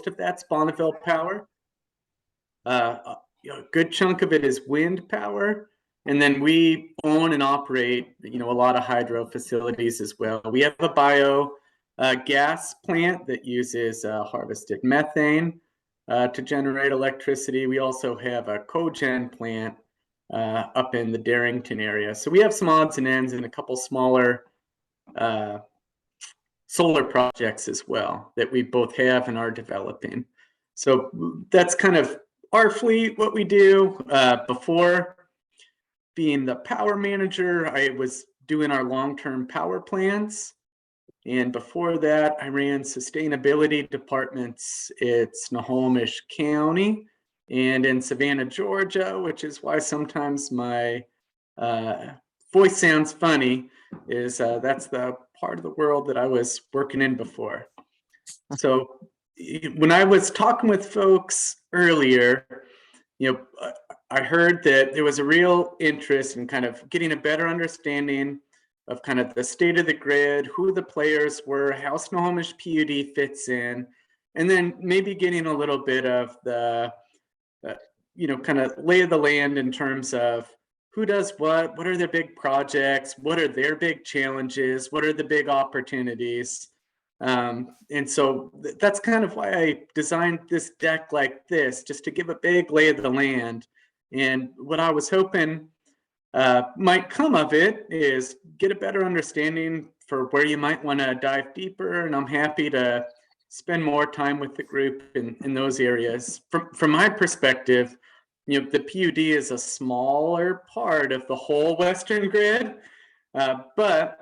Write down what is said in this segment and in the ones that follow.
most of that's Bonneville power. A good chunk of it is wind power. And then we own and operate, a lot of hydro facilities as well. We have a bio gas plant that uses harvested methane to generate electricity. We also have a cogen plant up in the Darrington area. So we have some odds and ends and a couple smaller solar projects as well that we both have and are developing. So that's kind of our fleet, what we do. Before being the power manager, I was doing our long-term power plans. And before that, I ran sustainability departments at Snohomish County and in Savannah, Georgia, which is why sometimes my voice sounds funny, is that's the part of the world that I was working in before. So when I was talking with folks earlier, I heard that there was a real interest in kind of getting a better understanding of kind of the state of the grid, who the players were, how Snohomish PUD fits in, and then maybe getting a little bit of the, kind of lay of the land in terms of who does what are their big projects, what are their big challenges, what are the big opportunities. And so that's kind of why I designed this deck like this, just to give a big lay of the land. And what I was hoping might come of it is get a better understanding for where you might want to dive deeper. And I'm happy to spend more time with the group in those areas. From my perspective, the PUD is a smaller part of the whole Western grid, but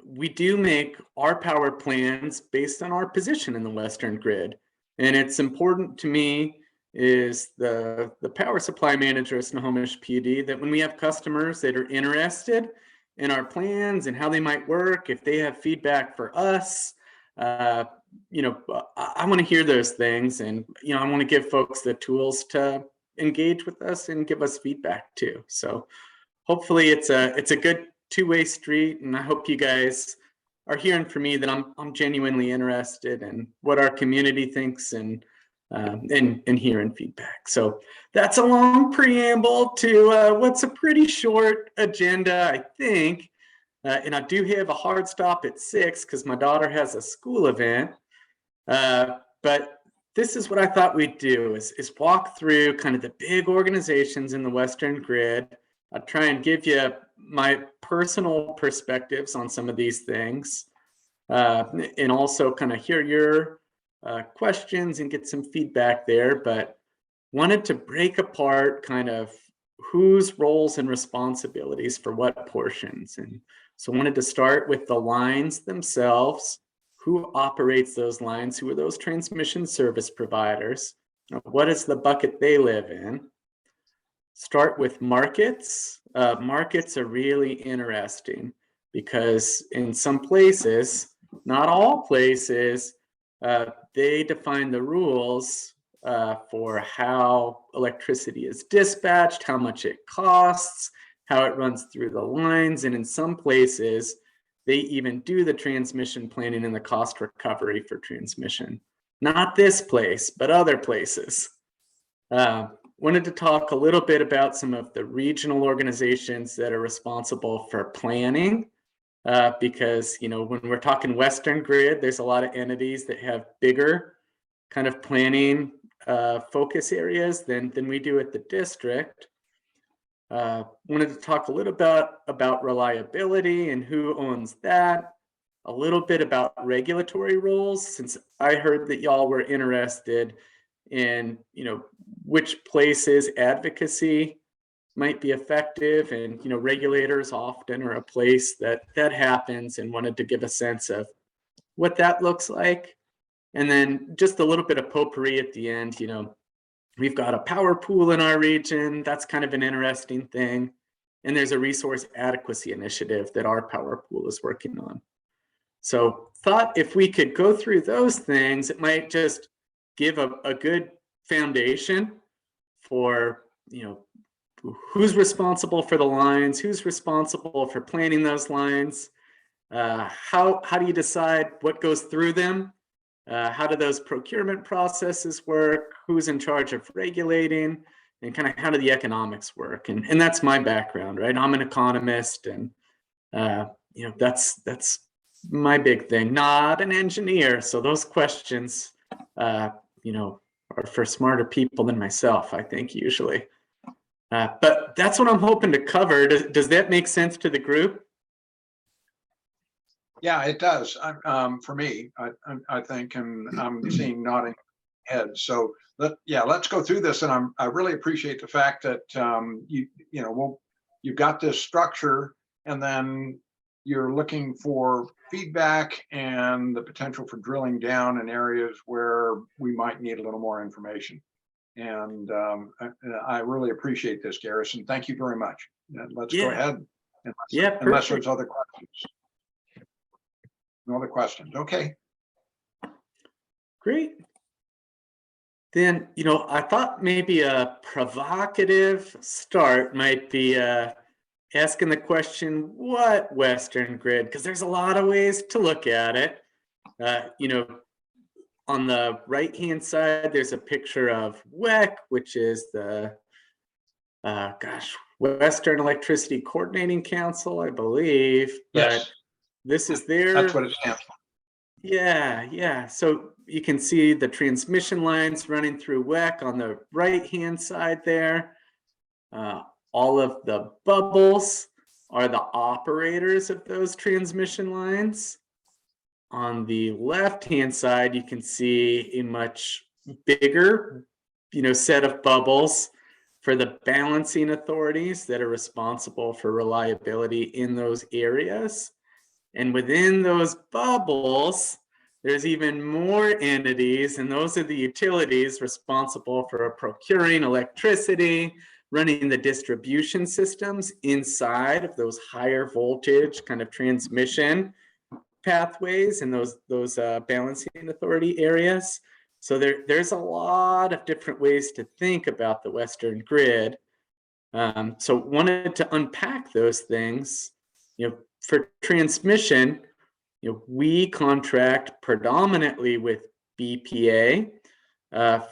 we do make our power plans based on our position in the Western grid. And it's important to me is the power supply manager of Snohomish PUD that when we have customers that are interested in our plans and how they might work, if they have feedback for us, I want to hear those things. And, I want to give folks the tools to engage with us and give us feedback too. So hopefully it's a good two-way street, and I hope you guys are hearing from me that I'm genuinely interested in what our community thinks and hearing feedback. So that's a long preamble to what's a pretty short agenda, I think. And I do have a hard stop at 6 because my daughter has a school event. But this is what I thought we'd do is walk through kind of the big organizations in the Western grid. I'll try and give you my personal perspectives on some of these things, and also kind of hear your questions and get some feedback there. But wanted to break apart kind of whose roles and responsibilities for what portions. And so wanted to start with the lines themselves. Who operates those lines? Who are those transmission service providers? What is the bucket they live in? Start with markets. Markets are really interesting because in some places, not all places, they define the rules for how electricity is dispatched, how much it costs, how it runs through the lines. And in some places, they even do the transmission planning and the cost recovery for transmission. Not this place, but other places. Wanted to talk a little bit about some of the regional organizations that are responsible for planning, because when we're talking Western grid, there's a lot of entities that have bigger kind of planning focus areas than we do at the district. Wanted to talk a little bit about reliability and who owns that, a little bit about regulatory roles, since I heard that y'all were interested in which places advocacy might be effective, and regulators often are a place that happens, and wanted to give a sense of what that looks like. And then just a little bit of potpourri at the end. We've got a power pool in our region. That's kind of an interesting thing. And there's a resource adequacy initiative that our power pool is working on. So thought if we could go through those things, it might just give a good foundation for, who's responsible for the lines, who's responsible for planning those lines, how do you decide what goes through them? How do those procurement processes work? Who's in charge of regulating? And kind of how do the economics work? And that's my background, right? I'm an economist, and that's my big thing. Not an engineer, so those questions, are for smarter people than myself, I think, usually. But that's what I'm hoping to cover. Does that make sense to the group? Yeah, it does. For me, I think, and I'm seeing nodding heads. So let's go through this. And I really appreciate the fact that you've got this structure, and then you're looking for feedback and the potential for drilling down in areas where we might need a little more information. And I really appreciate this, Garrison. Thank you very much. Let's go ahead. Unless there's other questions. No other questions. Okay. Great. Then, I thought maybe a provocative start might be asking the question, what Western grid? Because there's a lot of ways to look at it. On the right-hand side, there's a picture of WEC, which is the, Western Electricity Coordinating Council, I believe. Yes. But this is their... That's what it stands for. Yeah. So you can see the transmission lines running through WEC on the right-hand side there. All of the bubbles are the operators of those transmission lines. On the left-hand side, you can see a much bigger, set of bubbles for the balancing authorities that are responsible for reliability in those areas. And within those bubbles, there's even more entities, and those are the utilities responsible for procuring electricity, running the distribution systems inside of those higher voltage kind of transmission pathways and those balancing authority areas. So there's a lot of different ways to think about the Western grid. So wanted to unpack those things. For transmission, we contract predominantly with BPA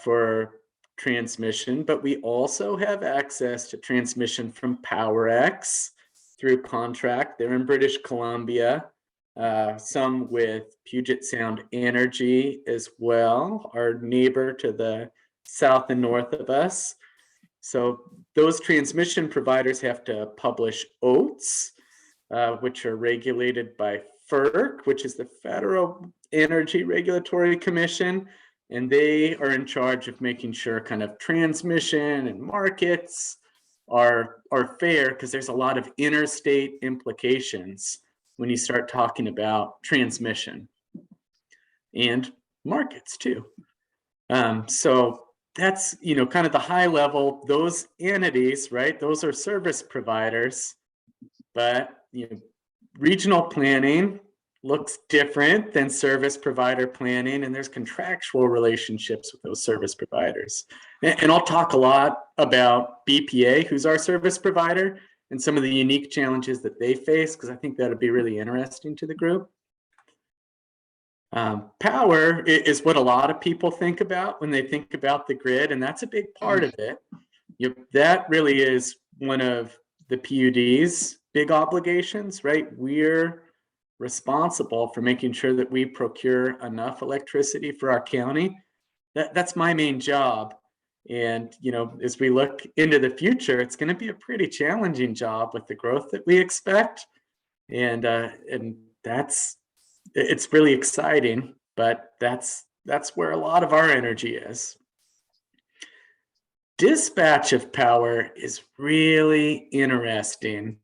for transmission, but we also have access to transmission from PowerX through contract. They're in British Columbia. Some with Puget Sound Energy as well, our neighbor to the south and north of us. So those transmission providers have to publish OATs, which are regulated by FERC, which is the Federal Energy Regulatory Commission, and they are in charge of making sure kind of transmission and markets are fair, because there's a lot of interstate implications when you start talking about transmission and markets too. So that's, kind of the high level, those entities, right? Those are service providers, but, regional planning looks different than service provider planning, and there's contractual relationships with those service providers. And I'll talk a lot about BPA, who's our service provider, and some of the unique challenges that they face, because I think that'll be really interesting to the group. Power is what a lot of people think about when they think about the grid, and that's a big part of it. That really is one of the PUD's big obligations, right? We're responsible for making sure that we procure enough electricity for our county. That's my main job. And, as we look into the future, it's going to be a pretty challenging job with the growth that we expect. And it's really exciting, but that's where a lot of our energy is. Dispatch of power is really interesting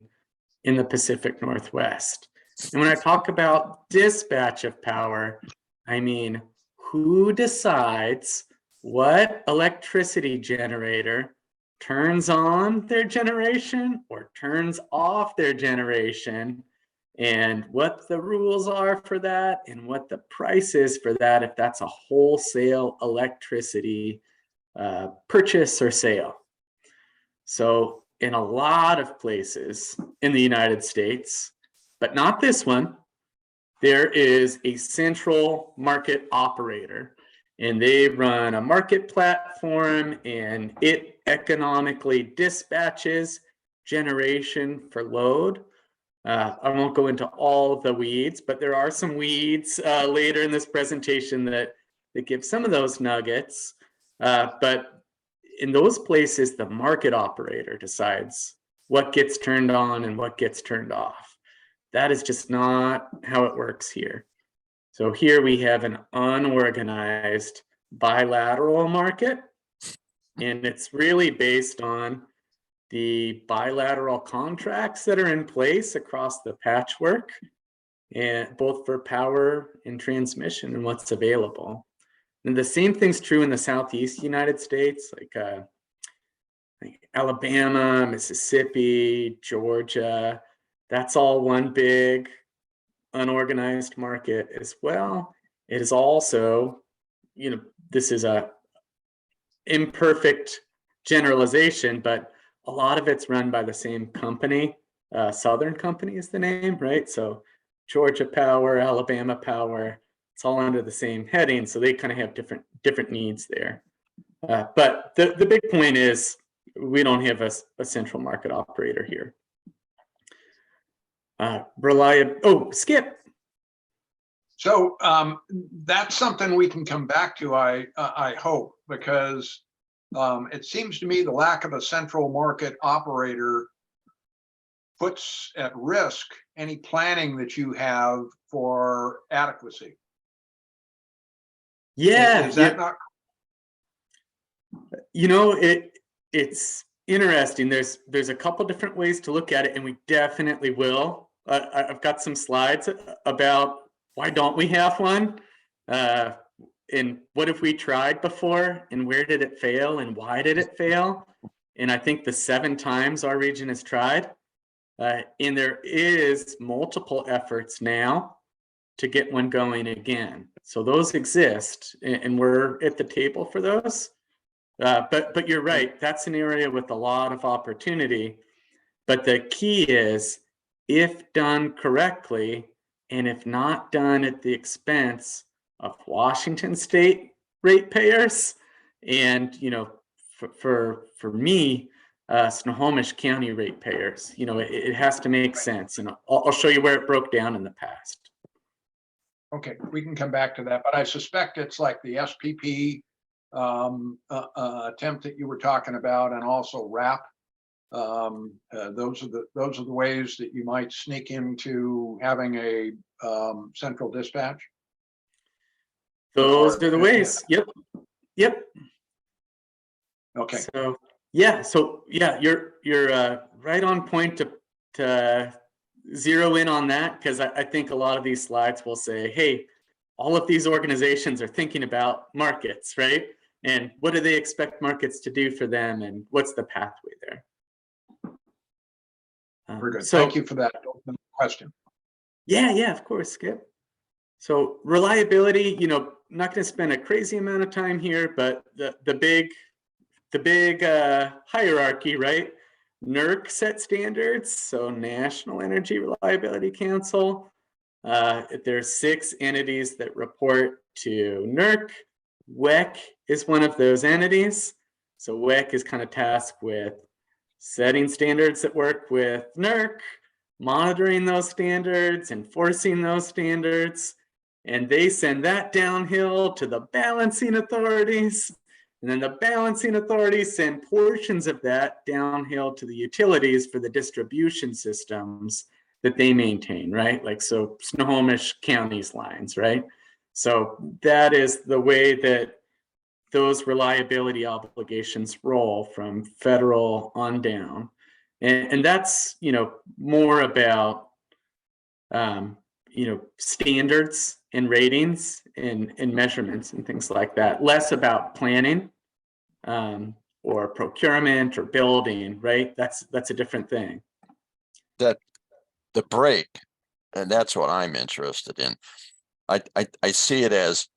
in the Pacific Northwest. And when I talk about dispatch of power, I mean, who decides what electricity generator turns on their generation or turns off their generation, and what the rules are for that, and what the price is for that if that's a wholesale electricity purchase or sale. So in a lot of places in the United States, but not this one, there is a central market operator, and they run a market platform, and it economically dispatches generation for load. I won't go into all the weeds, but there are some weeds later in this presentation that give some of those nuggets. But in those places, the market operator decides what gets turned on and what gets turned off. That is just not how it works here. So here we have an unorganized bilateral market, and it's really based on the bilateral contracts that are in place across the patchwork, and both for power and transmission and what's available. And the same thing's true in the Southeast United States, like Alabama, Mississippi, Georgia. That's all one big unorganized market as well. It is also, this is a imperfect generalization, but a lot of it's run by the same company. Southern Company is the name, right? So Georgia Power, Alabama Power, it's all under the same heading. So they kind of have different needs there. But the big point is we don't have a central market operator here. Skip. So that's something we can come back to, I hope, because it seems to me the lack of a central market operator puts at risk any planning that you have for adequacy. Yeah. Is that not? It's interesting. There's a couple different ways to look at it, and we definitely will. I've got some slides about why don't we have one, and what have we tried before, and where did it fail, and why did it fail? And I think the 7 times our region has tried, and there is multiple efforts now to get one going again. So those exist, and we're at the table for those. But you're right, that's an area with a lot of opportunity. But the key is, if done correctly, and if not done at the expense of Washington state ratepayers, and for me, Snohomish County ratepayers, it has to make sense, and I'll show you where it broke down in the past. Okay, we can come back to that, but I suspect it's like the SPP attempt that you were talking about, and also RAP. Those are the ways that you might sneak into having a central dispatch. Those are the ways. Yep. Okay. So yeah, you're right on point to zero in on that, because I think a lot of these slides will say, hey, all of these organizations are thinking about markets, right? And what do they expect markets to do for them, and what's the pathway there? Very good. Thank you for that question. Yeah, of course, Skip. So reliability, not going to spend a crazy amount of time here, but the big hierarchy, right? NERC set standards, so National Energy Reliability Council. There's 6 entities that report to NERC. WEC is one of those entities. So WEC is kind of tasked with setting standards that work with NERC, monitoring those standards, enforcing those standards, and they send that downhill to the balancing authorities. And then the balancing authorities send portions of that downhill to the utilities for the distribution systems that they maintain, right? Like, so Snohomish County's lines, right? So that is the way that those reliability obligations roll from federal on down. And that's, more about, standards and ratings and measurements and things like that, less about planning or procurement or building, right? That's a different thing. That the break, and that's what I'm interested in. I see it as,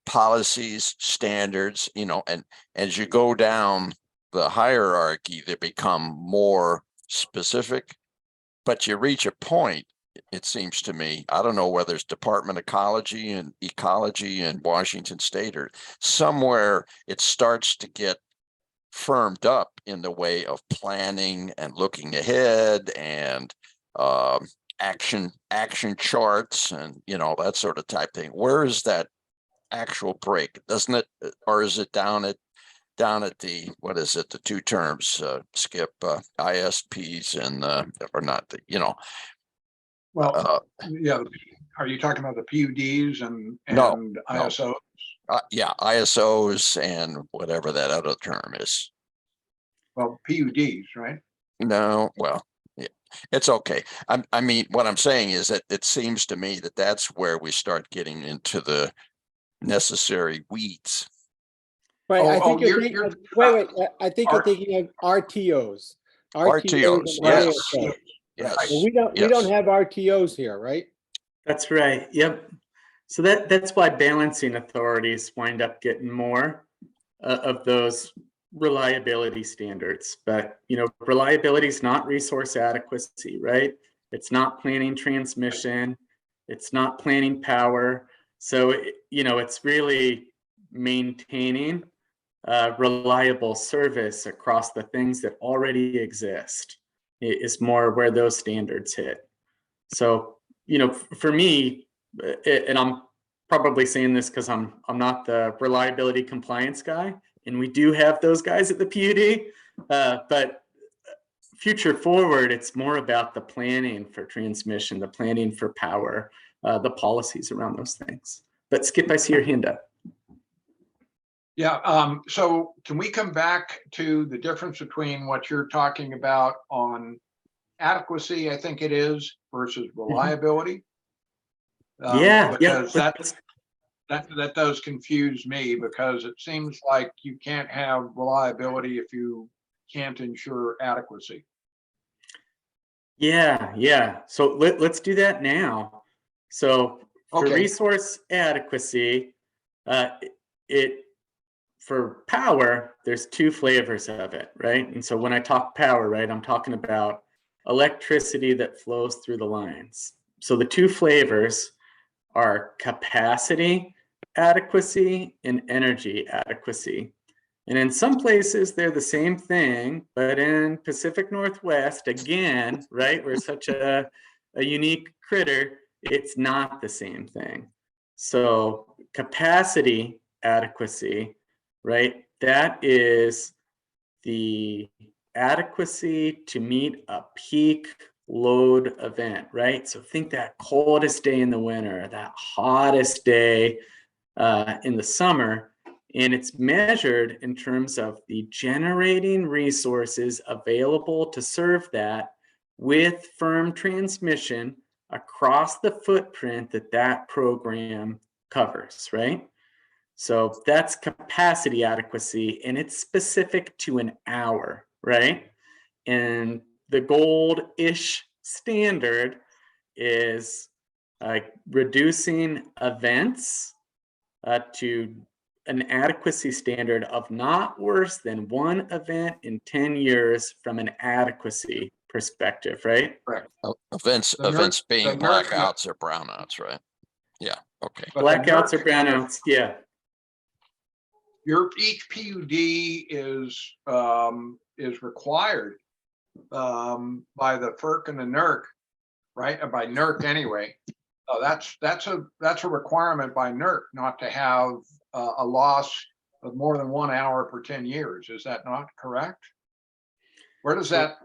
policies, standards, and as you go down the hierarchy, they become more specific, but you reach a point it seems to me. I don't know whether it's Department of Ecology in Washington State or somewhere it starts to get firmed up in the way of planning and looking ahead and action charts and that sort of type thing. Where is that actual break? Doesn't it, or is it down at the, what is it, the two terms, Skip, ISPs and or not the, Well, yeah, are you talking about the PUDs and No. ISO? Yeah, ISOs and whatever that other term is. Well, PUDs, right? No, well, yeah, it's okay. I mean, what I'm saying is that it seems to me that that's where we start getting into the necessary weeds. Right, I Oh, think you're you're- thinking, you're- wait, I think you're R- thinking of RTOs. RTOs, and yes. ISO. Yes. Well, we don't yes. have RTOs here, right? That's right. Yep. So that's why balancing authorities wind up getting more of those reliability standards. But reliability is not resource adequacy, right? It's not planning transmission. It's not planning power. So it's really maintaining reliable service across the things that already exist. It is more where those standards hit. So for me, and I'm probably saying this because I'm not the reliability compliance guy, and we do have those guys at the PUD, but future forward, it's more about the planning for transmission, the planning for power, the policies around those things. But Skip, I see your hand up. Yeah, so can we come back to the difference between what you're talking about on adequacy, I think it is, versus reliability? Yeah, because that does confuse me, because it seems like you can't have reliability if you can't ensure adequacy. Yeah. So let's do that now. So for Okay. resource adequacy, for power, there's two flavors of it, right? And so when I talk power, right, I'm talking about electricity that flows through the lines. So the two flavors are capacity adequacy and energy adequacy. And in some places, they're the same thing, but in Pacific Northwest, again, right, we're such a unique critter, it's not the same thing. So capacity adequacy, right, that is the adequacy to meet a peak load event, right? So think that coldest day in the winter, that hottest day in the summer, and it's measured in terms of the generating resources available to serve that with firm transmission across the footprint that program covers, right? So that's capacity adequacy, and it's specific to an hour, right? And the gold-ish standard is reducing events to an adequacy standard of not worse than one event in 10 years from an adequacy perspective, right? Correct. Events The NERC being blackouts or brownouts, right? Yeah, okay. But the Blackouts or NERC brownouts, yeah. each PUD is required by the FERC and the NERC, right? By NERC anyway. That's a requirement by NERC, not to have a loss of more than 1 hour per 10 years. Is that not correct? Where does that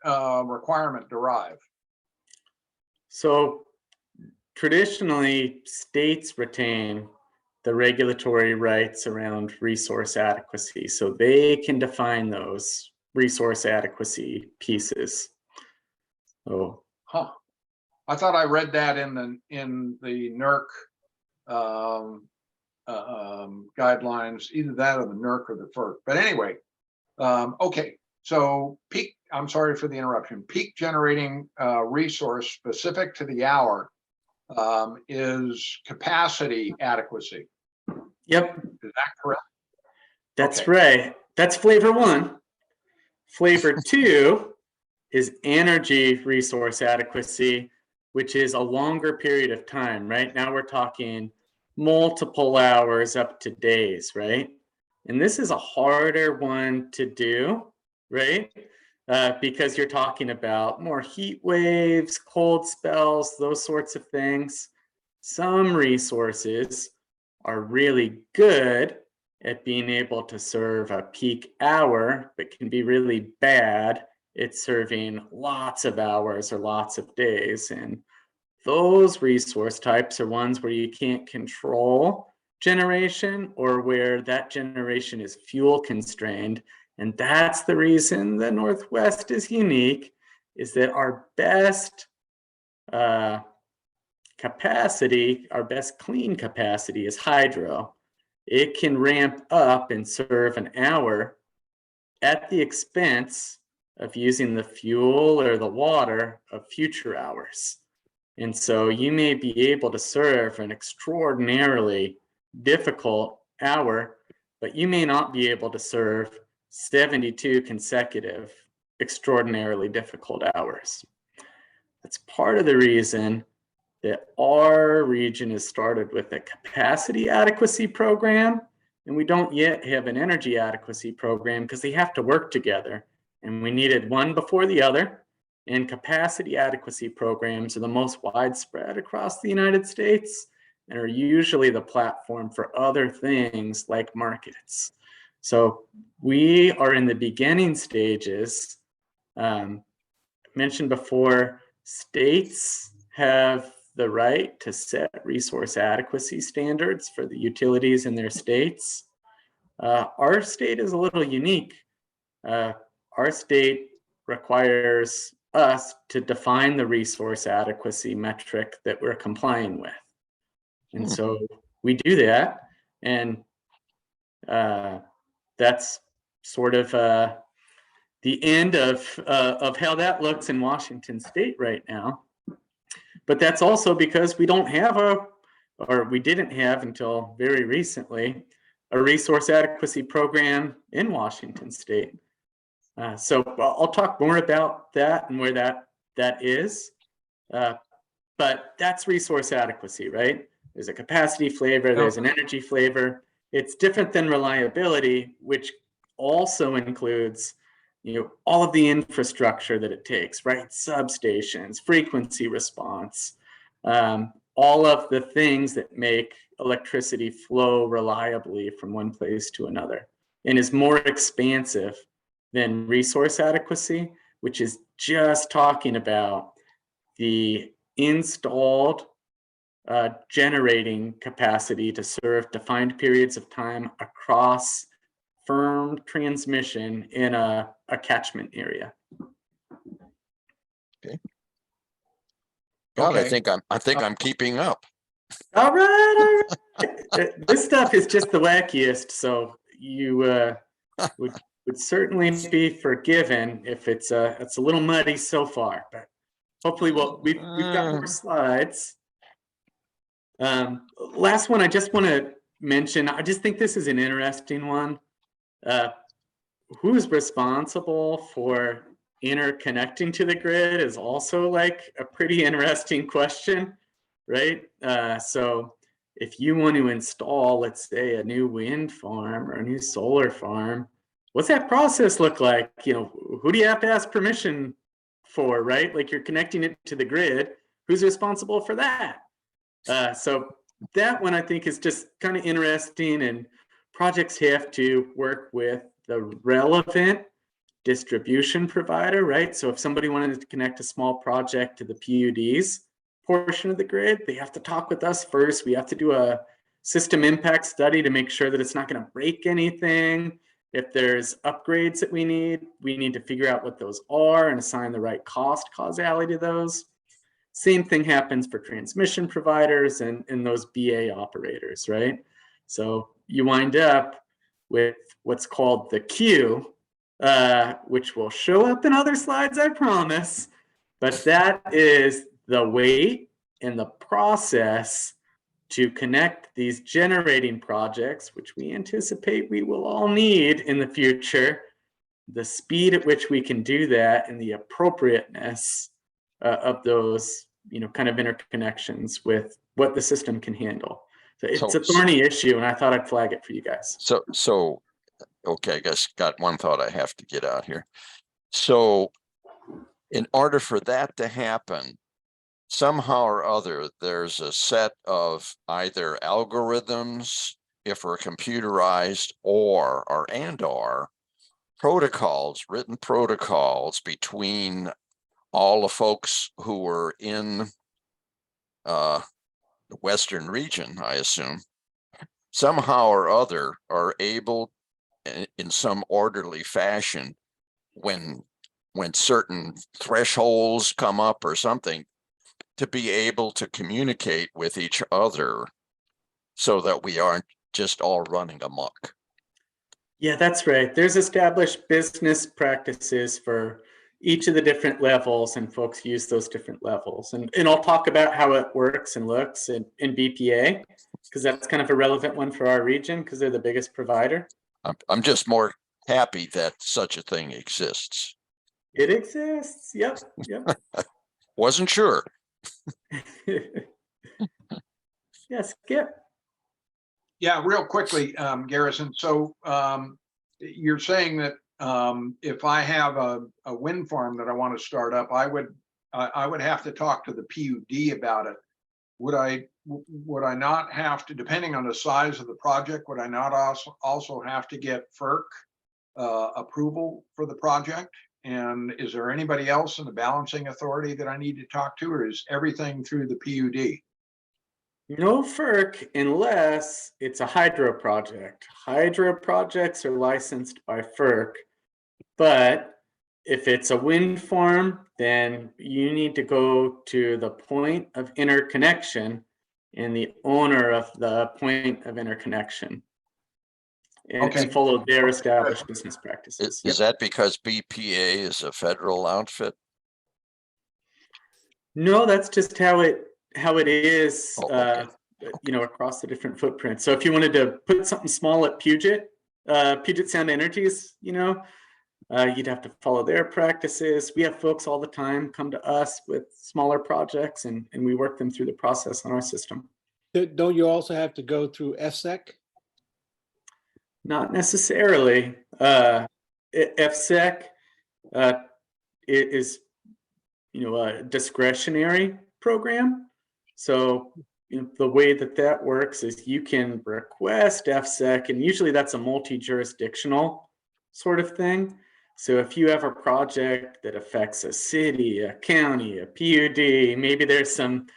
requirement derive? So traditionally, states retain the regulatory rights around resource adequacy, so they can define those resource adequacy pieces. Oh, Huh. I thought I read that in the NERC guidelines, either that or the NERC or the FERC. But anyway, okay. So peak, I'm sorry for the interruption. Peak generating resource specific to the hour is capacity adequacy. yep, Is that correct? that's Okay. right. That's flavor one. Flavor two is energy resource adequacy, which is a longer period of time, right? Now we're talking multiple hours up to days, right? And this is a harder one to do, right? Because you're talking about more heat waves, cold spells, those sorts of things. Some resources are really good at being able to serve a peak hour, but can be really bad at serving lots of hours or lots of days. And those resource types are ones where you can't control generation or where that generation is fuel constrained. And that's the reason the Northwest is unique, is that our best capacity, our best clean capacity is hydro. It can ramp up and serve an hour at the expense of using the fuel or the water of future hours. And so you may be able to serve an extraordinarily difficult hour, but you may not be able to serve 72 consecutive extraordinarily difficult hours. That's part of the reason that our region has started with a capacity adequacy program, and we don't yet have an energy adequacy program because they have to work together. And we needed one before the other. And capacity adequacy programs are the most widespread across the United States and are usually the platform for other things like markets. So we are in the beginning stages. Mentioned before, states have the right to set resource adequacy standards for the utilities in their states. Our state is a little unique. Our state requires us to define the resource adequacy metric that we're complying with. And so we do that. And that's sort of the end of how that looks in Washington state right now. But that's also because we don't have or we didn't have until very recently, a resource adequacy program in Washington state. So I'll talk more about that and where that is. But that's resource adequacy, right? There's a capacity flavor, there's an energy flavor. It's different than reliability, which also includes all of the infrastructure that it takes, right? Substations, frequency response, all of the things that make electricity flow reliably from one place to another, and is more expansive than resource adequacy, which is just talking about the installed generating capacity to serve defined periods of time across firm transmission in a catchment area. Okay. God, Okay. I think I'm keeping up. All right. This stuff is just the wackiest, so you would certainly be forgiven if it's a little muddy so far, but hopefully we've got more slides. Last one I just want to mention, I just think this is an interesting one. Who's responsible for interconnecting to the grid is also like a pretty interesting question, right? So if you want to install, let's say, a new wind farm or a new solar farm, what's that process look like? Who do you have to ask permission for, right? Like, you're connecting it to the grid. Who's responsible for that? So that one I think is just kind of interesting, and projects have to work with the relevant distribution provider, right? So if somebody wanted to connect a small project to the PUD's portion of the grid, they have to talk with us first. We have to do a system impact study to make sure that it's not going to break anything. If there's upgrades that we need to figure out what those are and assign the right cost causality to those. Same thing happens for transmission providers and those BA operators, right? So you wind up with what's called the queue, which will show up in other slides, I promise. But that is the wait and the process to connect these generating projects, which we anticipate we will all need in the future, the speed at which we can do that and the appropriateness of those kind of interconnections with what the system can handle. So it's So- a thorny issue, and I thought I'd flag it for you guys. So, okay, I guess got one thought I have to get out here. So in order for that to happen, somehow or other, there's a set of either algorithms, if we're computerized, or protocols, written protocols between all the folks who were in the Western region, I assume, somehow or other are able in some orderly fashion when certain thresholds come up or something to be able to communicate with each other so that we aren't just all running amok. Yeah, that's right. There's established business practices for each of the different levels, and folks use those different levels. And I'll talk about how it works and looks in BPA, because that's kind of a relevant one for our region because they're the biggest provider. I'm just more happy that such a thing exists. It exists. Yep. Wasn't sure. Yeah, Skip. Yeah, real quickly, Garrison. So you're saying that if I have a wind farm that I want to start up, I would have to talk to the PUD about it. Would I not have to, depending on the size of the project, would I not also have to get FERC approval for the project? And is there anybody else in the balancing authority that I need to talk to, or is everything through the PUD? No FERC unless it's a hydro project. Hydro projects are licensed by FERC, but if it's a wind farm, then you need to go to the point of interconnection and the owner of the point of interconnection and follow their established business practices. Is that because BPA is a federal outfit? No, that's just how it is, Okay. across the different footprints. So if you wanted to put something small at Puget Sound Energies, you'd have to follow their practices. We have folks all the time come to us with smaller projects, and we work them through the process on our system. Don't you also have to go through FSEC? Not necessarily. FSEC is a discretionary program. So the way that works is you can request FSEC, and usually that's a multi-jurisdictional sort of thing. So if you have a project that affects a city, a county, a PUD, maybe there's some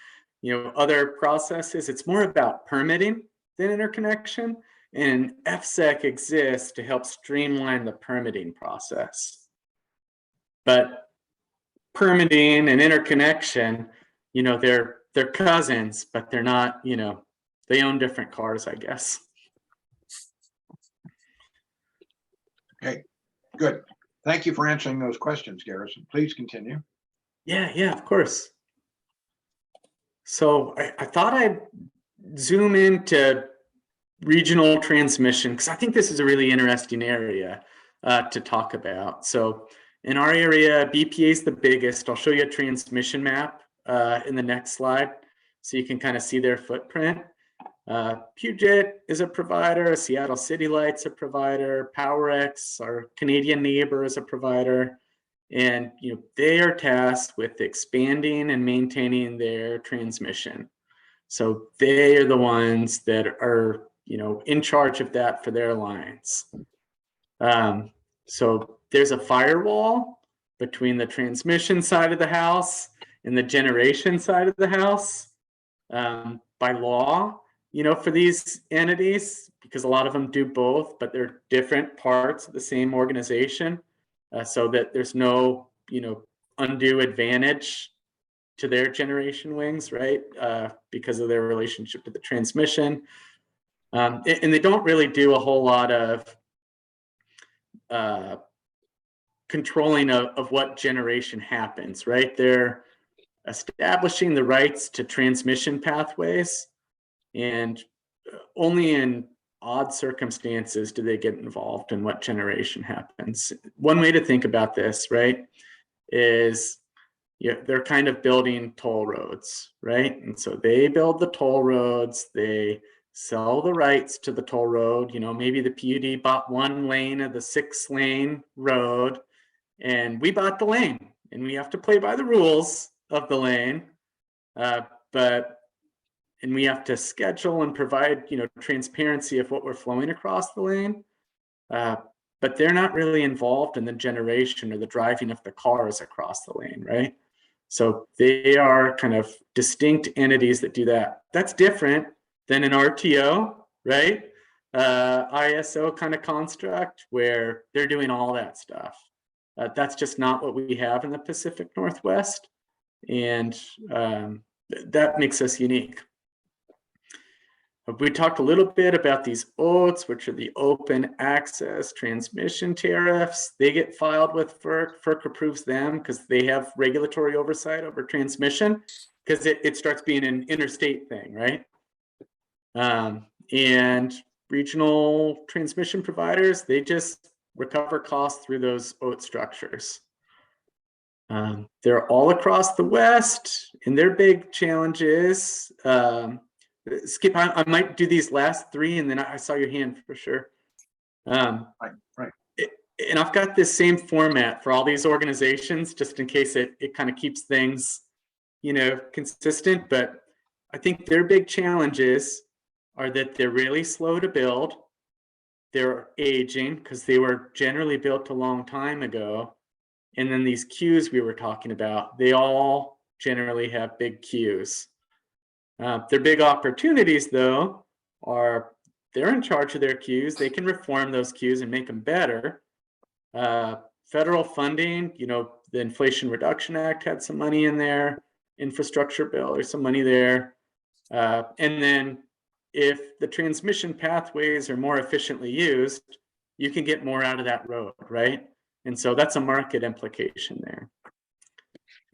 other processes. It's more about permitting than interconnection, and FSEC exists to help streamline the permitting process. But permitting and interconnection, they're cousins, but they're not, they own different cars, I guess. Okay, good. Thank you for answering those questions, Garrison. Please continue. Yeah, of course. So I thought I'd zoom into regional transmission, because I think this is a really interesting area to talk about. So in our area, BPA is the biggest. I'll show you a transmission map in the next slide so you can kind of see their footprint. Puget is a provider, Seattle City Light's a provider, PowerX, our Canadian neighbor, is a provider, and they are tasked with expanding and maintaining their transmission. So they are the ones that are in charge of that for their lines. So there's a firewall between the transmission side of the house and the generation side of the house by law, for these entities, because a lot of them do both, but they're different parts of the same organization, so that there's no, undue advantage to their generation wings, right? Because of their relationship to the transmission. And they don't really do a whole lot of controlling of what generation happens, right? They're establishing the rights to transmission pathways, and only in odd circumstances do they get involved in what generation happens. One way to think about this, right, is yeah, they're kind of building toll roads, right? And so they build the toll roads, they sell the rights to the toll road. Maybe the PUD bought 1 lane of the 6-lane road, and we bought the lane, and we have to play by the rules of the lane. And we have to schedule and provide, transparency of what we're flowing across the lane. But they're not really involved in the generation or the driving of the cars across the lane, right? So they are kind of distinct entities that do that. That's different than an RTO, right? ISO kind of construct where they're doing all that stuff. That's just not what we have in the Pacific Northwest. And that makes us unique. We talked a little bit about these OATs, which are the open access transmission tariffs. They get filed with FERC. FERC approves them because they have regulatory oversight over transmission, because it starts being an interstate thing, right? And regional transmission providers, they just recover costs through those OAT structures. They're all across the West, and their big challenges. Skip, I might do these last 3, and then I saw your hand for sure. Right. And I've got this same format for all these organizations, just in case it kind of keeps things, consistent. But I think their big challenges are that they're really slow to build. They're aging because they were generally built a long time ago. And then these queues we were talking about, they all generally have big queues. Their big opportunities, though, are they're in charge of their queues. They can reform those queues and make them better. Federal funding, the Inflation Reduction Act had some money in there. Infrastructure bill, there's some money there. And then if the transmission pathways are more efficiently used, you can get more out of that road, right? And so that's a market implication there.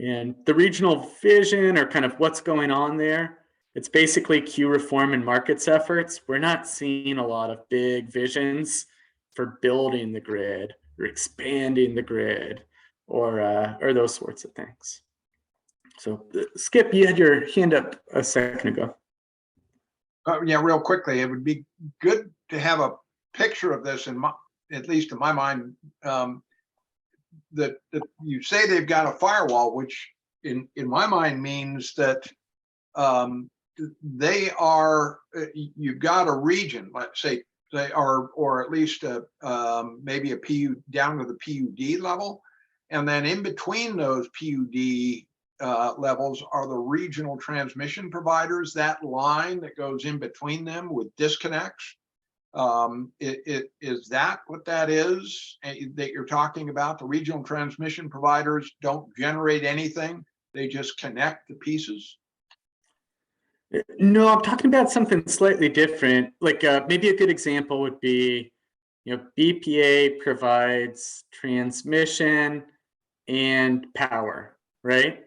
And the regional vision, or kind of what's going on there, it's basically queue reform and markets efforts. We're not seeing a lot of big visions for building the grid or expanding the grid or those sorts of things. So Skip, you had your hand up a second ago. Yeah, real quickly, it would be good to have a picture of this, at least in my mind, that you say they've got a firewall, which in my mind means that they are, you've got a region, let's say they are, or at least maybe a PU down to the PUD level. And then in between those PUD levels are the regional transmission providers, that line that goes in between them with disconnects. Is that what that is that you're talking about? The regional transmission providers don't generate anything, they just connect the pieces? No, I'm talking about something slightly different. Like maybe a good example would be, BPA provides transmission and power, right?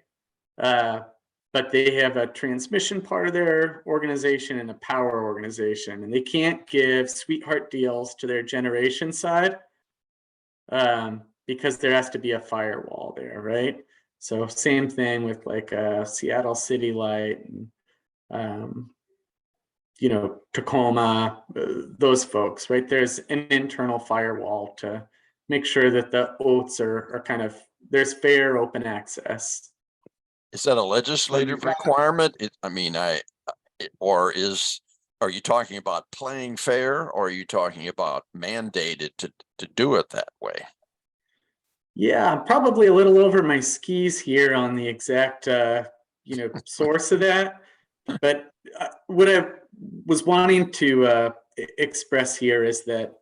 But they have a transmission part of their organization and a power organization, and they can't give sweetheart deals to their generation side because there has to be a firewall there, right? So same thing with like Seattle City Light and Tacoma, those folks, right? There's an internal firewall to make sure that the OATs are kind of, there's fair open access. Is that a legislative requirement? Are you talking about playing fair, or are you talking about mandated to do it that way? Yeah, I'm probably a little over my skis here on the exact, source of that. But what I was wanting to express here is that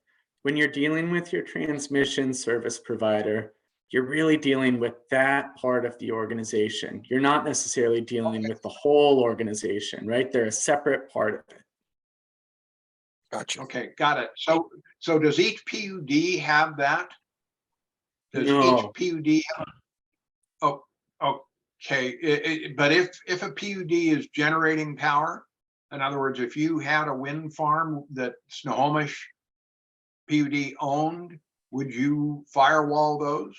when you're dealing with your transmission service provider, you're really dealing with that part of the organization. You're not necessarily dealing with the whole organization, right? They're a separate part of it. Gotcha. Okay, got it. So does each PUD have that? Does No. each PUD have? Oh, okay. But if a PUD is generating power, in other words, if you had a wind farm that Snohomish PUD owned, would you firewall those?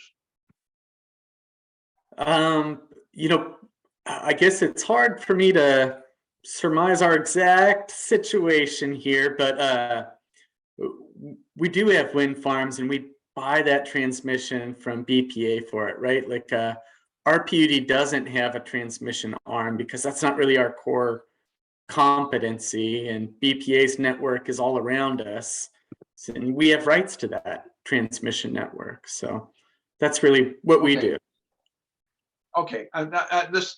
I guess it's hard for me to surmise our exact situation here, but we do have wind farms and we buy that transmission from BPA for it, right? Like our PUD doesn't have a transmission arm because that's not really our core competency, and BPA's network is all around us. And we have rights to that transmission network. So that's really what we do. Okay, this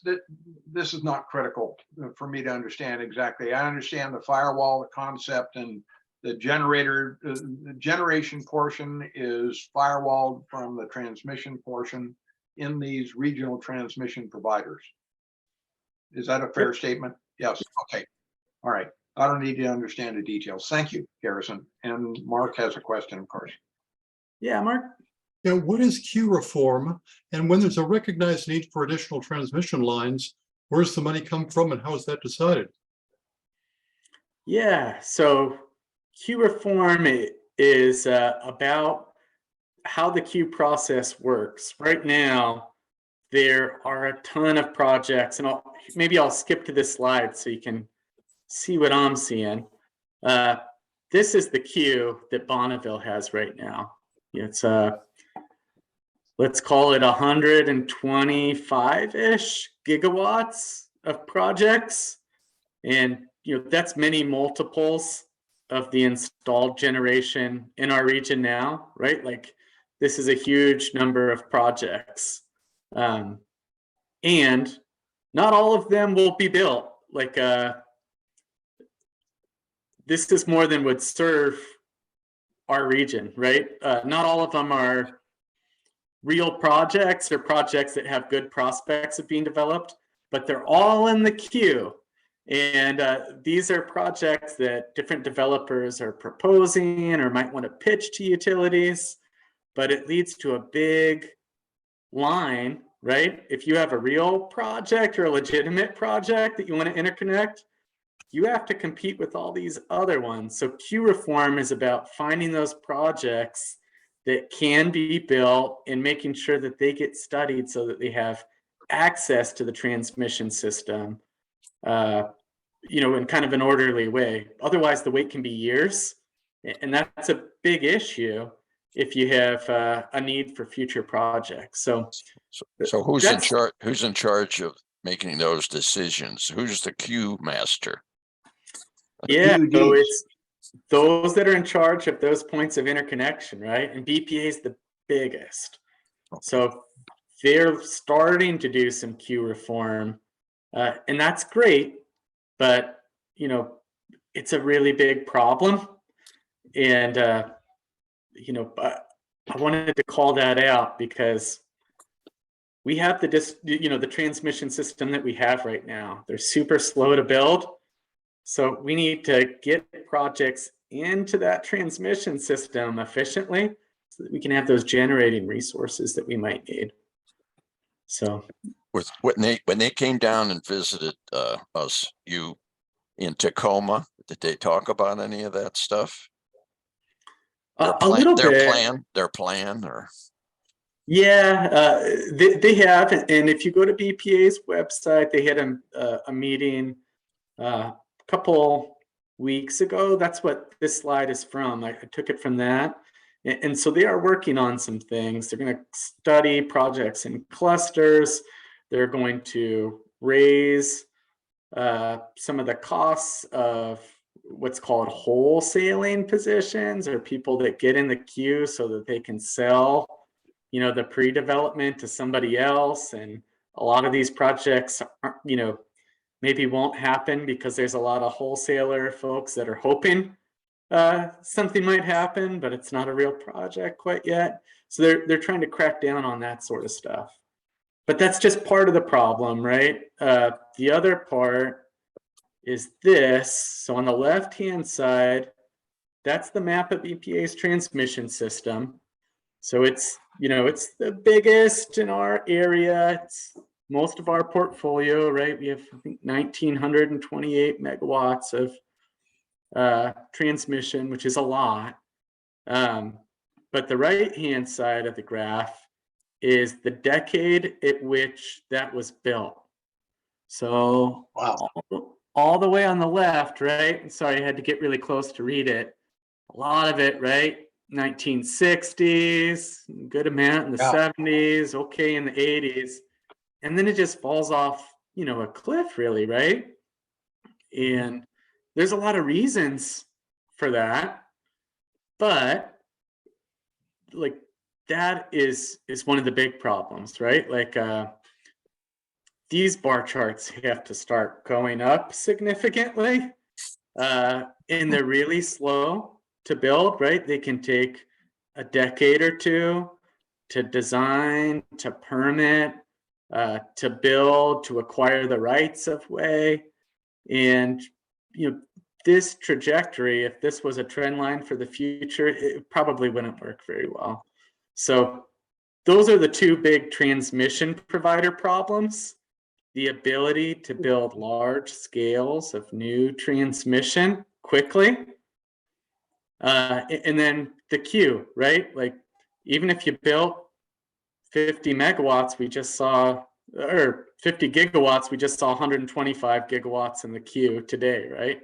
is not critical for me to understand exactly. I understand the firewall, the concept, and the generator. The generation portion is firewalled from the transmission portion in these regional transmission providers. Is that a fair statement? Yes. Okay. All right. I don't need to understand the details. Thank you, Garrison. And Mark has a question, of course. Yeah, Mark. Yeah, what is queue reform? And when there's a recognized need for additional transmission lines, where's the money come from and how is that decided? Yeah, so queue reform is about how the queue process works. Right now, there are a ton of projects, and maybe I'll skip to this slide so you can see what I'm seeing. This is the queue that Bonneville has right now. It's let's call it 125-ish gigawatts of projects, and that's many multiples of the installed generation in our region now, right? Like this is a huge number of projects, and not all of them will be built. Like this is more than would serve our region, right? Not all of them are real projects or projects that have good prospects of being developed, but they're all in the queue. And these are projects that different developers are proposing or might want to pitch to utilities, but it leads to a big line, right? If you have a real project or a legitimate project that you want to interconnect, you have to compete with all these other ones. So queue reform is about finding those projects that can be built and making sure that they get studied so that they have access to the transmission system, in kind of an orderly way. Otherwise, the wait can be years, and that's a big issue if you have a need for future projects. So who's in charge? Who's in charge of making those decisions? Who's the queue master? Yeah, so it's those that are in charge of those points of interconnection, right? And BPA is the biggest. Okay. So they're starting to do some queue reform, and that's great, but it's a really big problem. And but I wanted to call that out because we have the transmission system that we have right now. They're super slow to build. So we need to get projects into that transmission system efficiently so that we can have those generating resources that we might need. So when they came down and visited us, you in Tacoma, did they talk about any of that stuff? A little bit. Their plan, or yeah, they have. And if you go to BPA's website, they had a meeting a couple weeks ago. That's what this slide is from. I took it from that. And so they are working on some things. They're going to study projects in clusters. They're going to raise some of the costs of what's called wholesaling positions, or people that get in the queue so that they can sell, the pre-development to somebody else. And a lot of these projects, maybe won't happen because there's a lot of wholesaler folks that are hoping something might happen, but it's not a real project quite yet. So they're trying to crack down on that sort of stuff. But that's just part of the problem, right? The other part is this. So on the left-hand side, that's the map of EPA's transmission system. So it's the biggest in our area. It's most of our portfolio, right? We have, I think, 1,928 megawatts of transmission, which is a lot. But the right-hand side of the graph is the decade at which that was built. So Wow. all the way on the left, right? Sorry, I had to get really close to read it. A lot of it, right? 1960s, good amount in the Yeah. 70s, okay in the 80s. And then it just falls off, a cliff, really, right? And there's a lot of reasons for that. But like that is one of the big problems, right? Like these bar charts have to start going up significantly, and they're really slow to build, right? They can take a decade or two to design, to permit, to build, to acquire the rights of way. And this trajectory, if this was a trend line for the future, it probably wouldn't work very well. So those are the two big transmission provider problems: the ability to build large scales of new transmission quickly, and then the queue, right? Like even if you built 50 megawatts, we just saw, or 50 gigawatts, we just saw 125 gigawatts in the queue today, right?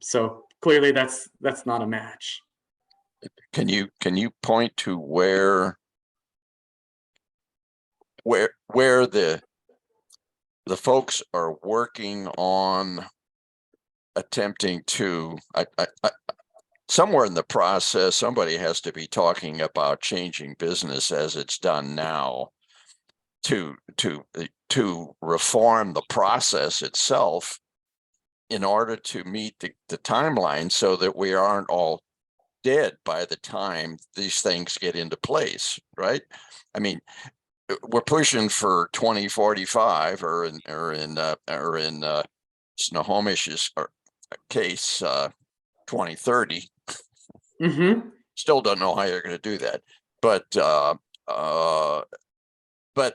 So clearly that's not a match. Can you point to where the folks are working on attempting to, somewhere in the process, somebody has to be talking about changing business as it's done now to reform the process itself in order to meet the timeline so that we aren't all dead by the time these things get into place, right? I mean, we're pushing for 2045 or in Snohomish's case 2030. Mm-hmm. Still don't know how you're going to do that, but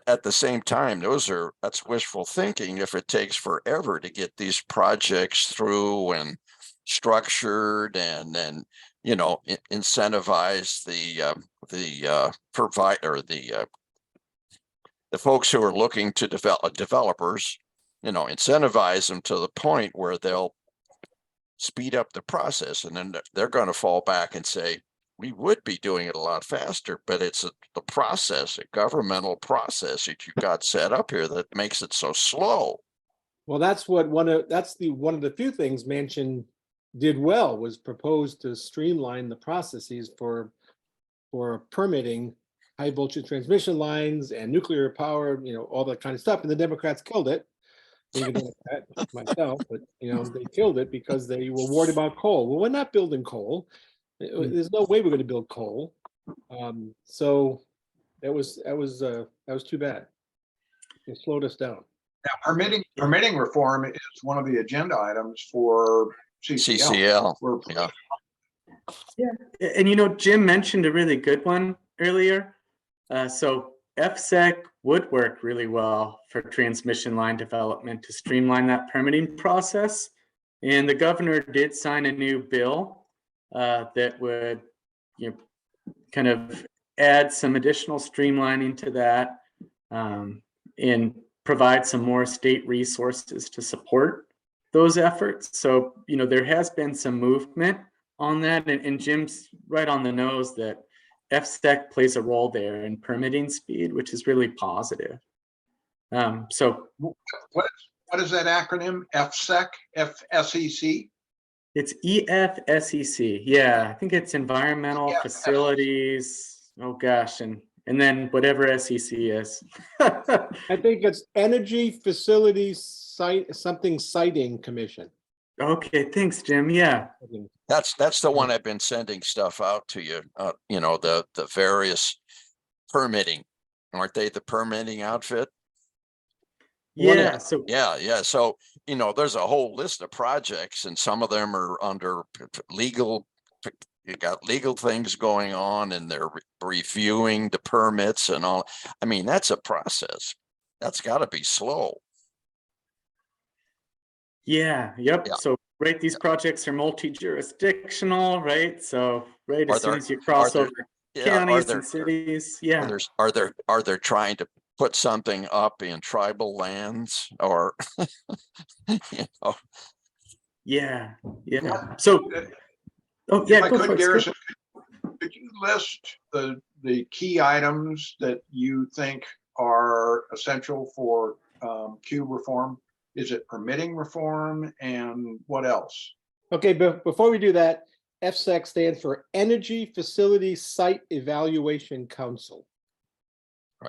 at the same time, that's wishful thinking if it takes forever to get these projects through and structured and then incentivize the provider, the folks who are looking to develop, developers, incentivize them to the point where they'll speed up the process, and then they're going to fall back and say, we would be doing it a lot faster, but it's the process, a governmental process that you got set up here that makes it so slow. Well, that's one of the few things Manchin did well, was propose to streamline the processes for permitting high voltage transmission lines and nuclear power, all that kind of stuff. And the Democrats killed it. Being a Democrat myself, but they killed it because they were worried about coal. Well, we're not building coal. There's no way we're going to build coal. So that was too bad. It slowed us down. Now, permitting reform is one of the agenda items for CCL. Yeah. And Jim mentioned a really good one earlier. So FSEC would work really well for transmission line development to streamline that permitting process. And the governor did sign a new bill that would, kind of add some additional streamlining to that, and provide some more state resources to support those efforts. So, there has been some movement on that, and Jim's right on the nose that FSEC plays a role there in permitting speed, which is really positive. So what is that acronym? FSEC? FSEC? it's EFSEC. Yeah, I think it's environmental EFSEC. facilities. Oh gosh, and then whatever SEC is. I think it's Energy Facilities Siting Commission. Okay, thanks, Jim. Yeah. That's the one I've been sending stuff out to you. The various permitting, aren't they the permitting outfit? Yeah. So Yeah. So, there's a whole list of projects, and some of them are under legal. You got legal things going on, and they're reviewing the permits and all. I mean, that's a process. That's got to be slow. yeah. Yep. Yeah. So these projects are multi-jurisdictional, right? So as soon as you Are cross there- over Yeah, are counties there, and cities. Yeah. are there trying to put something up in tribal lands or, you know, Yeah. Yeah. Yeah. So, oh, If yeah, I go could, for it, Skip. Garrison, could you list the key items that you think are essential for queue reform? Is it permitting reform and what else? Okay, but before we do that, FSEC stands for Energy Facility Site Evaluation Council.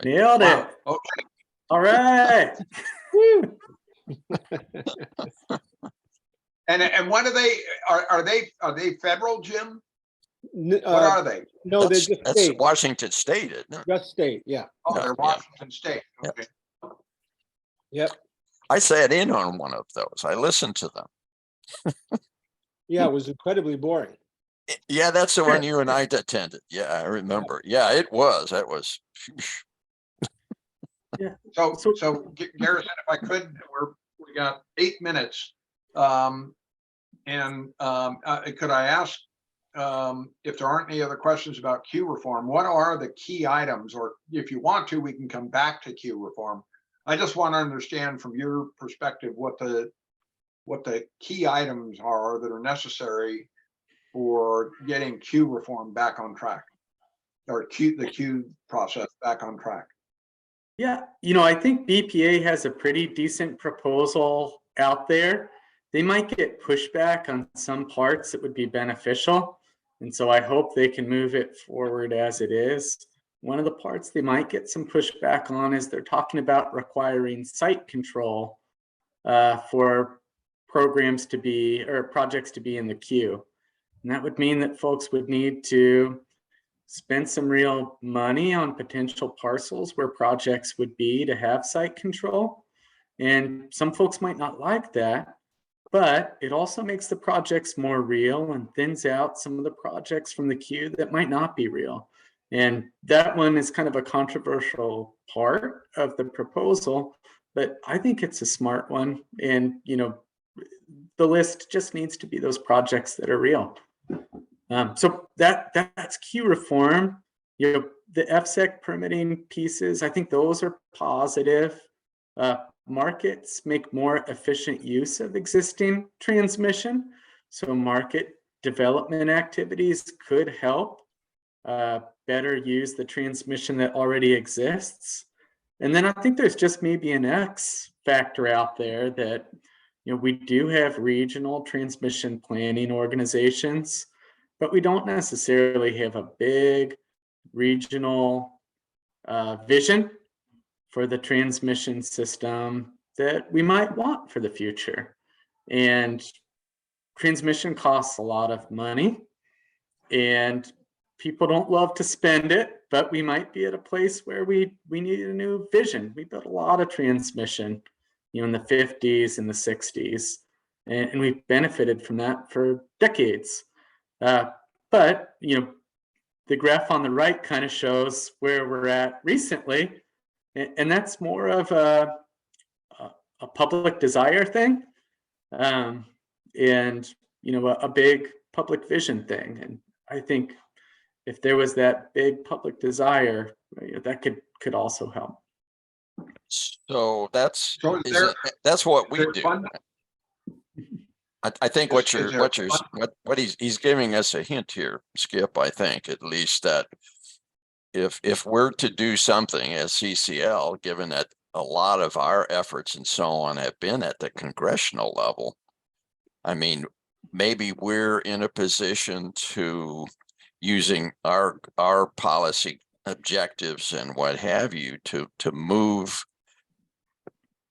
Nailed Wow. it. Okay. All right. Woo! And what are they? Are they federal, Jim? N- What uh, are they? No, they're that's, just that's state, Washington State, isn't it? just state, yeah. Oh, Yeah, they're yeah. Washington State. Yeah. Okay. Yep. I sat in on one of those. I listened to them. Yeah, it was incredibly boring. Yeah, that's the one you and I attended. Yeah, I remember. Yeah, it was. That was. So Garrison, if I could, we got 8 minutes. Could I ask if there aren't any other questions about queue reform, what are the key items? Or if you want to, we can come back to queue reform. I just want to understand from your perspective what the key items are that are necessary for getting queue reform back on track, or the queue process back on track. Yeah, I think BPA has a pretty decent proposal out there. They might get pushback on some parts that would be beneficial. And so I hope they can move it forward as it is. One of the parts they might get some pushback on is they're talking about requiring site control for programs to be, or projects to be in the queue. And that would mean that folks would need to spend some real money on potential parcels where projects would be to have site control. And some folks might not like that, but it also makes the projects more real and thins out some of the projects from the queue that might not be real. And that one is kind of a controversial part of the proposal, but I think it's a smart one. And, the list just needs to be those projects that are real. So that's queue reform. The FSEC permitting pieces, I think those are positive. Markets make more efficient use of existing transmission. So market development activities could help better use the transmission that already exists. And then I think there's just maybe an X factor out there that, we do have regional transmission planning organizations, but we don't necessarily have a big regional vision for the transmission system that we might want for the future. And transmission costs a lot of money, and people don't love to spend it, but we might be at a place where we need a new vision. We built a lot of transmission, in the 50s and the 60s, and we've benefited from that for decades. But the graph on the right kind of shows where we're at recently, and that's more of a public desire thing, and a big public vision thing. And I think if there was that big public desire, that could also help. So that's So is there, that's what we there do. fund- I think is there what he's giving us a hint here, Skip, I think at least that if we're to do something as CCL, given that a lot of our efforts and so on have been at the congressional level, I mean, maybe we're in a position to, using our policy objectives and what have you, to move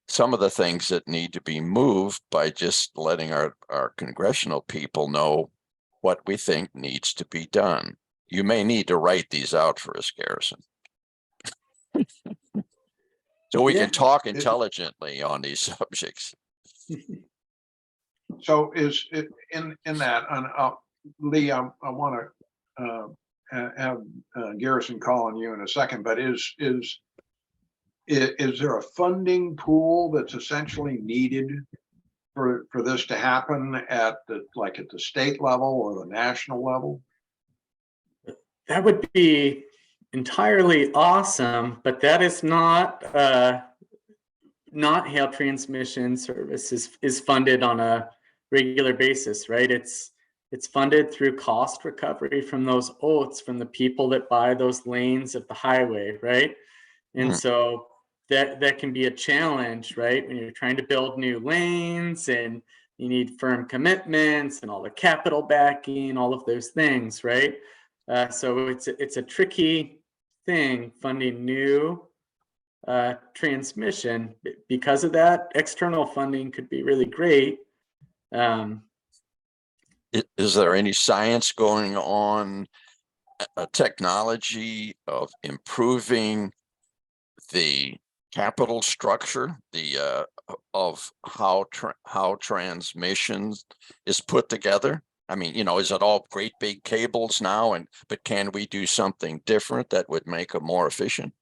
some of the things that need to be moved by just letting our congressional people know what we think needs to be done. You may need to write these out for us, Garrison. So we can talk intelligently on these subjects. So is it in that, and Lee, I want to have Garrison call on you in a second, but is there a funding pool that's essentially needed for this to happen at the state level or the national level? That would be entirely awesome, but that is not how transmission service is funded on a regular basis, right? It's funded through cost recovery from those oats from the people that buy those lanes of the highway, right? And so that can be a challenge, right? When you're trying to build new lanes and you need firm commitments and all the capital backing, all of those things, right? So it's a tricky thing funding new transmission. Because of that, external funding could be really great. Is there any science going on, a technology of improving the capital structure, the of how transmission is put together? I mean, you know, is it all great big cables now? But can we do something different that would make it more efficient?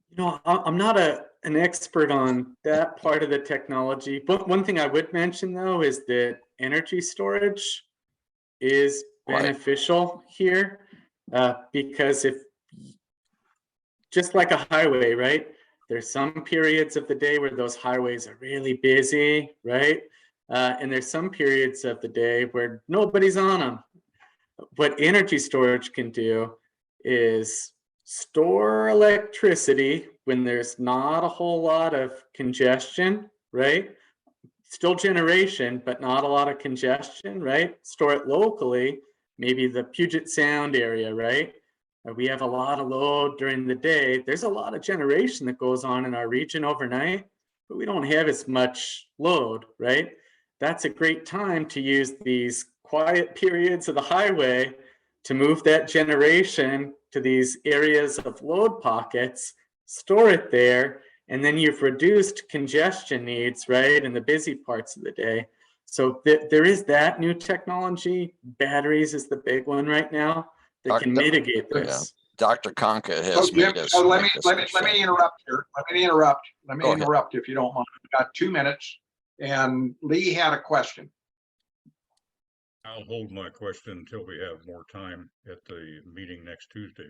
You know, I'm not an expert on that part of the technology, but one thing I would mention though is that energy storage is Right. beneficial here, because if, just like a highway, right? There's some periods of the day where those highways are really busy, right? And there's some periods of the day where nobody's on them. What energy storage can do is store electricity when there's not a whole lot of congestion, right? Still generation, but not a lot of congestion, right? Store it locally, maybe the Puget Sound area, right? We have a lot of load during the day. There's a lot of generation that goes on in our region overnight, but we don't have as much load, right? That's a great time to use these quiet periods of the highway to move that generation to these areas of load pockets, store it there, and then you've reduced congestion needs, right, in the busy parts of the day. So there is that new technology. Batteries is the big one right now that can mitigate this. Dr. Conca So has Jim, made us. so let make me us let me understand. interrupt here. Let me interrupt. Go ahead. If you don't mind. We've got 2 minutes, and Lee had a question. I'll hold my question until we have more time at the meeting next Tuesday.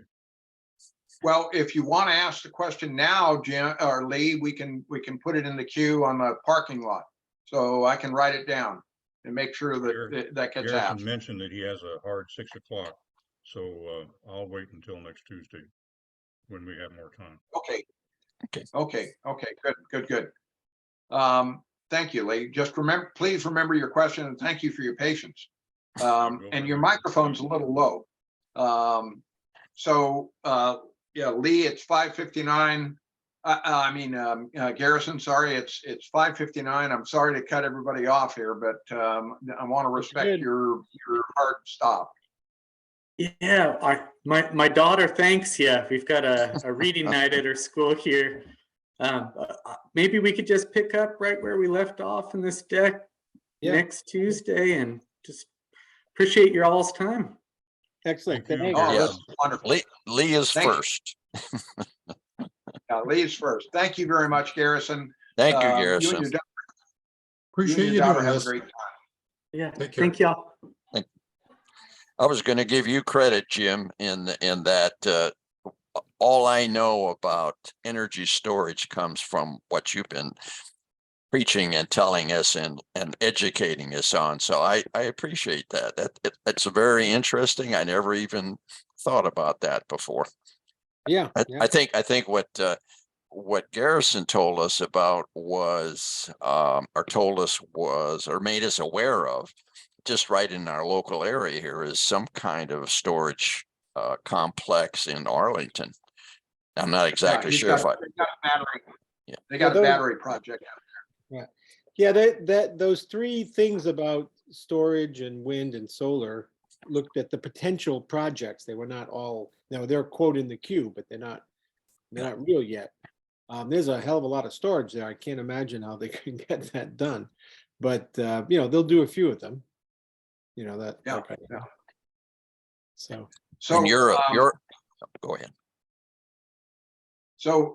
Well, if you want to ask the question now, Jim or Lee, we can put it in the queue on the parking lot, so I can write it down and make sure that that gets Garrison asked. mentioned that he has a hard 6 o'clock, so I'll wait until next Tuesday when we have more time. Okay. Okay. Good. Thank you, Lee. Just please remember your question, and thank you for your patience. And your microphone's a little low. Yeah, Lee, it's 5:59. Garrison, sorry, it's 5:59. I'm sorry to cut everybody off here, but I want to respect your hard stop. Yeah, my daughter thanks you. We've got a reading night at her school here. Maybe we could just pick up right where we left off in this deck next Tuesday, and just appreciate your all's time. Excellent. Thank you. Thanks. Oh, Yeah. that's wonderful. Lee is Thank you. first. Yeah, Lee's first. Thank you very much, Garrison. Thank you, You and Garrison. your Appreciate you daughter doing have a this. great time. Yeah, Take care. thank y'all. I was going to give you credit, Jim, in that all I know about energy storage comes from what you've been preaching and telling us and educating us on. So I appreciate that. It's very interesting. I never even thought about that before. Yeah. I think what Garrison told us about was, or made us aware of, just right in our local area here, is some kind of storage complex in Arlington. I'm not exactly sure if They got a battery. Yeah. They got a battery project. Yeah, those three things about storage and wind and solar looked at the potential projects. They were not all, they're quote in the queue, but they're not real yet. There's a hell of a lot of storage there. I can't imagine how they can get that done, but they'll do a few of them. Yeah. So and you're go ahead. So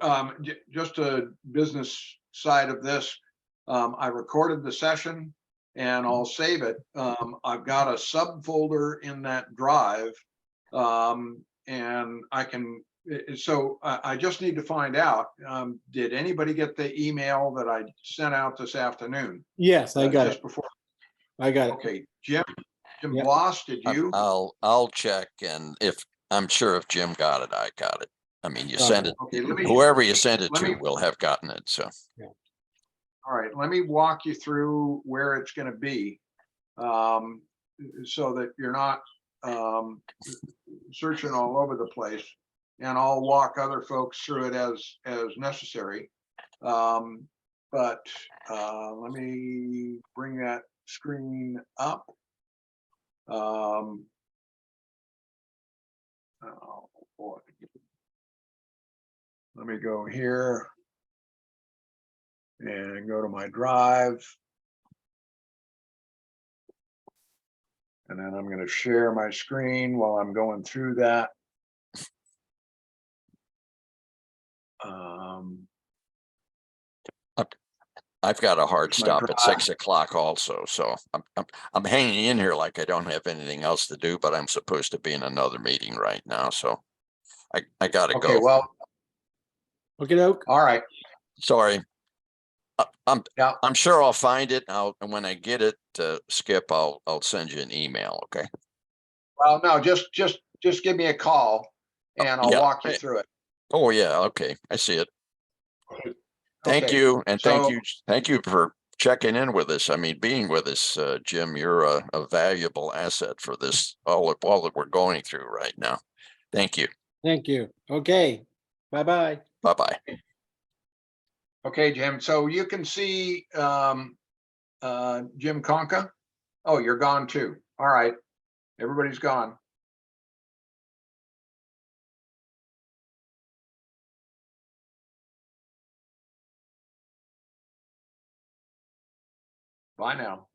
just a business side of this, I recorded the session and I'll save it. I've got a subfolder in that drive And I can, so I just need to find out, did anybody get the email that I sent out this afternoon? Yes, I got Just it. before, I got it. okay, Jim Yeah. Bloss, did you? I'll check, and if, I'm sure if Jim got it, I got it. I mean, you send it, Okay, let me, whoever you send it let to me- will have gotten it, so. all right, let me walk you through where it's gonna be. So that you're not searching all over the place. And I'll walk other folks through it as necessary. But let me bring that screen up. Oh boy. Let me go here and go to my drive. And then I'm going to share my screen while I'm going through that. I've got a hard It's my stop at drive. 6 o'clock also, so I'm hanging in here like I don't have anything else to do, but I'm supposed to be in another meeting right now, so I gotta Okay, go. well, Okay, doke. all right. Sorry. Yeah. I'm sure I'll find it. And when I get it, Skip, I'll send you an email, okay? Well, no, just give me a call and I'll Yeah. walk you through it. Oh, yeah, okay, I see it. Thank Okay, you, and so- thank you for checking in with us. I mean, being with us, Jim, you're a valuable asset for this, all that we're going through right now. Thank you. Thank you. Okay. Bye-bye. Bye-bye. Okay, Jim, so you can see Jim Conca. Oh, you're gone too. All right, everybody's gone. Bye now.